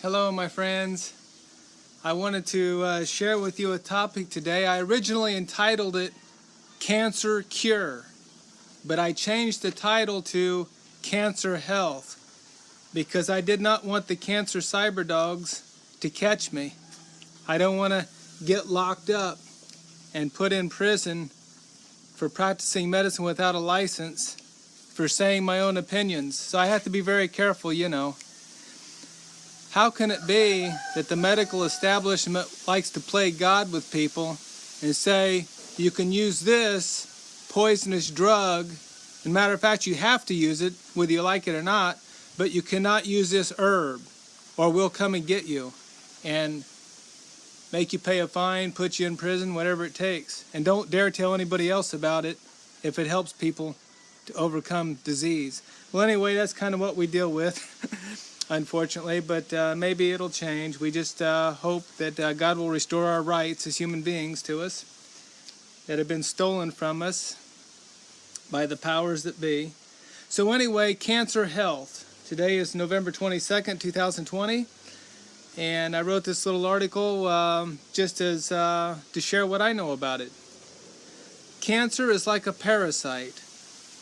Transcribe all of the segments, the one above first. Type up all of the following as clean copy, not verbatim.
Hello, my friends. I wanted to share with you a topic today. I originally entitled it Cancer Cure, but I changed the title to Cancer Health because I did not want the cancer cyber dogs to catch me. I don't want to get locked up and put in prison for practicing medicine without a license, for saying my own opinions. So I have to be very careful, How can it be that the medical establishment likes to play God with people and say, you can use this poisonous drug, and matter of fact, you have to use it, whether you like it or not, but you cannot use this herb, or we'll come and get you and make you pay a fine, put you in prison, whatever it takes. And don't dare tell anybody else about it if it helps people to overcome disease. Well, anyway, that's kind of what we deal with. Unfortunately, but maybe it'll change. We just hope that God will restore our rights as human beings to us that have been stolen from us by the powers that be. So anyway, cancer health. Today is November 22nd, 2020, and I wrote this little article just as to share what I know about it. Cancer is like a parasite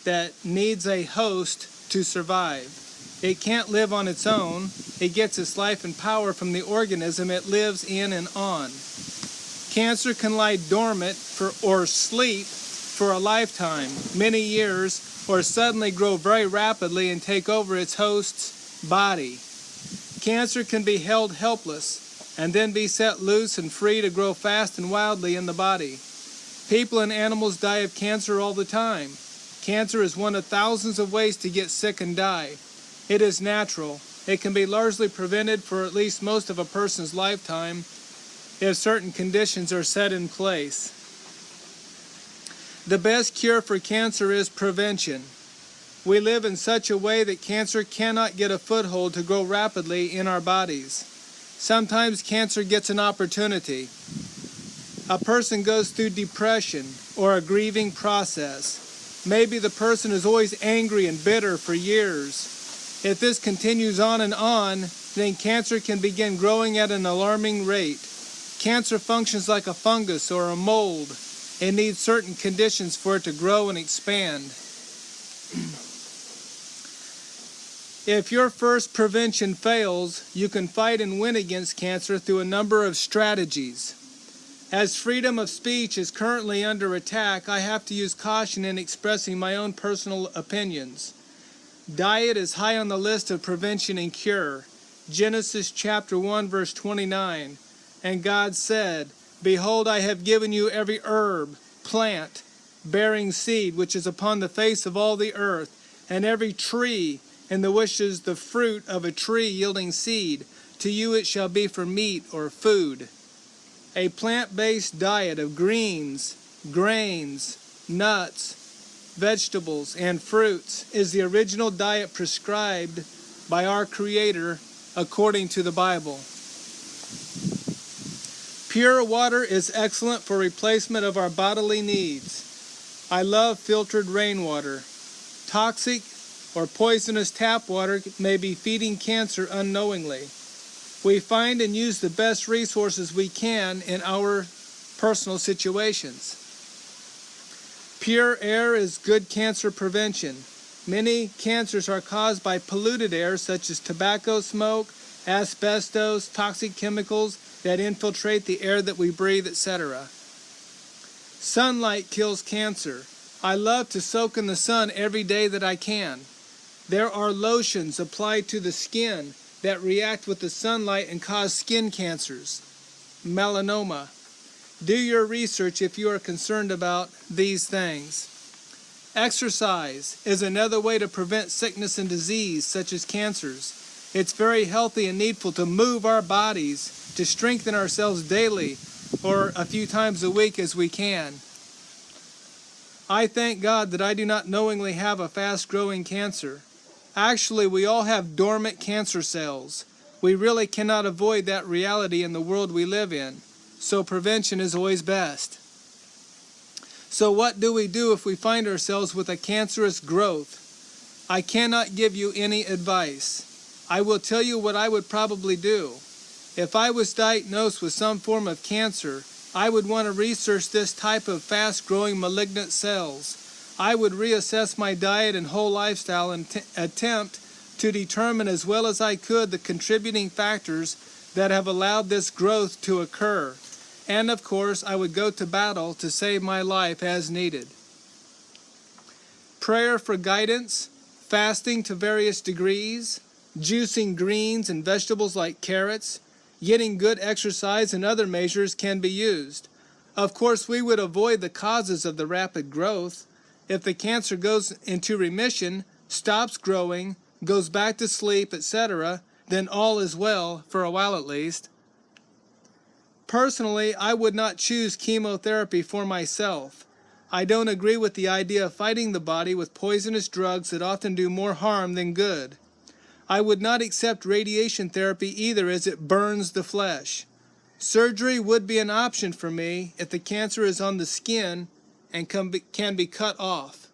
that needs a host to survive. It can't live on its own. It gets its life and power from the organism it lives in and on. Cancer can lie dormant or sleep for a lifetime, many years, or suddenly grow very rapidly and take over its host's body. Cancer can be held helpless and then be set loose and free to grow fast and wildly in the body. People and animals die of cancer all the time. Cancer is one of thousands of ways to get sick and die. It is natural. It can be largely prevented for at least most of a person's lifetime if certain conditions are set in place. The best cure for cancer is prevention. We live in such a way that cancer cannot get a foothold to grow rapidly in our bodies. Sometimes cancer gets an opportunity. A person goes through depression or a grieving process. Maybe the person is always angry and bitter for years. If this continues on and on, then cancer can begin growing at an alarming rate. Cancer functions like a fungus or a mold. It needs certain conditions for it to grow and expand. If your first prevention fails, you can fight and win against cancer through a number of strategies. As freedom of speech is currently under attack, I have to use caution in expressing my own personal opinions. Diet is high on the list of prevention and cure. Genesis chapter 1 verse 29. And God said, Behold, I have given you every herb, plant, bearing seed, which is upon the face of all the earth, and every tree, in the which is the fruit of a tree yielding seed. To you it shall be for meat or food. A plant-based diet of greens, grains, nuts, vegetables, and fruits is the original diet prescribed by our Creator according to the Bible. Pure water is excellent for replacement of our bodily needs. I love filtered rainwater. Toxic or poisonous tap water may be feeding cancer unknowingly. We find and use the best resources we can in our personal situations. Pure air is good cancer prevention. Many cancers are caused by polluted air such as tobacco smoke, asbestos, toxic chemicals that infiltrate the air that we breathe, etc. Sunlight kills cancer. I love to soak in the sun every day that I can. There are lotions applied to the skin that react with the sunlight and cause skin cancers, melanoma. Do your research if you are concerned about these things. Exercise is another way to prevent sickness and disease, such as cancers. It's very healthy and needful to move our bodies, to strengthen ourselves daily or a few times a week as we can. I thank God that I do not knowingly have a fast-growing cancer. Actually, we all have dormant cancer cells. We really cannot avoid that reality in the world we live in. So prevention is always best. So what do we do if we find ourselves with a cancerous growth? I cannot give you any advice. I will tell you what I would probably do. If I was diagnosed with some form of cancer, I would want to research this type of fast-growing malignant cells. I would reassess my diet and whole lifestyle and attempt to determine as well as I could the contributing factors that have allowed this growth to occur. And of course, I would go to battle to save my life as needed. Prayer for guidance, fasting to various degrees, juicing greens and vegetables like carrots, getting good exercise and other measures can be used. Of course, we would avoid the causes of the rapid growth. If the cancer goes into remission, stops growing, goes back to sleep, etc., then all is well, for a while at least. Personally, I would not choose chemotherapy for myself. I don't agree with the idea of fighting the body with poisonous drugs that often do more harm than good. I would not accept radiation therapy either, as it burns the flesh. Surgery would be an option for me if the cancer is on the skin and can be cut off.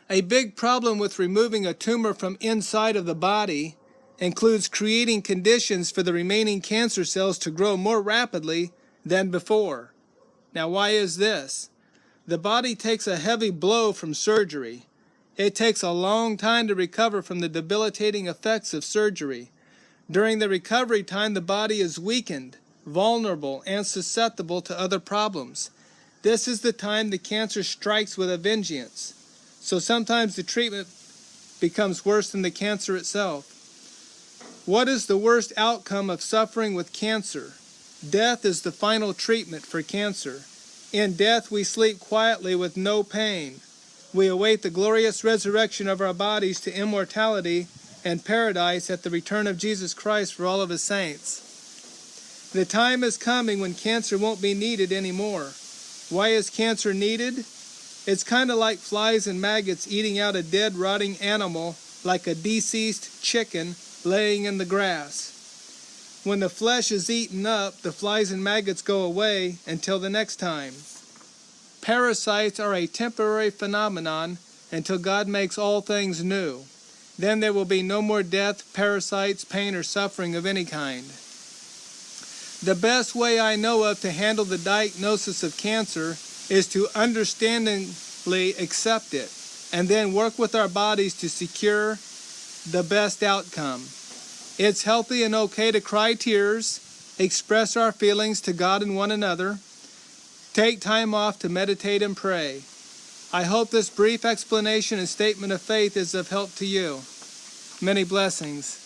A big problem with removing a tumor from inside of the body includes creating conditions for the remaining cancer cells to grow more rapidly than before. Now, why is this? The body takes a heavy blow from surgery. It takes a long time to recover from the debilitating effects of surgery. During the recovery time, the body is weakened, vulnerable, and susceptible to other problems. This is the time the cancer strikes with a vengeance. So sometimes the treatment becomes worse than the cancer itself. What is the worst outcome of suffering with cancer? Death is the final treatment for cancer. In death, we sleep quietly with no pain. We await the glorious resurrection of our bodies to immortality and paradise at the return of Jesus Christ for all of his saints. The time is coming when cancer won't be needed anymore. Why is cancer needed? It's kind of like flies and maggots eating out a dead, rotting animal, like a deceased chicken laying in the grass. When the flesh is eaten up, the flies and maggots go away until the next time. Parasites are a temporary phenomenon until God makes all things new. Then there will be no more death, parasites, pain, or suffering of any kind. The best way I know of to handle the diagnosis of cancer is to understandingly accept it, and then work with our bodies to secure the best outcome. It's healthy and okay to cry tears, express our feelings to God and one another, take time off to meditate and pray. I hope this brief explanation and statement of faith is of help to you. Many blessings.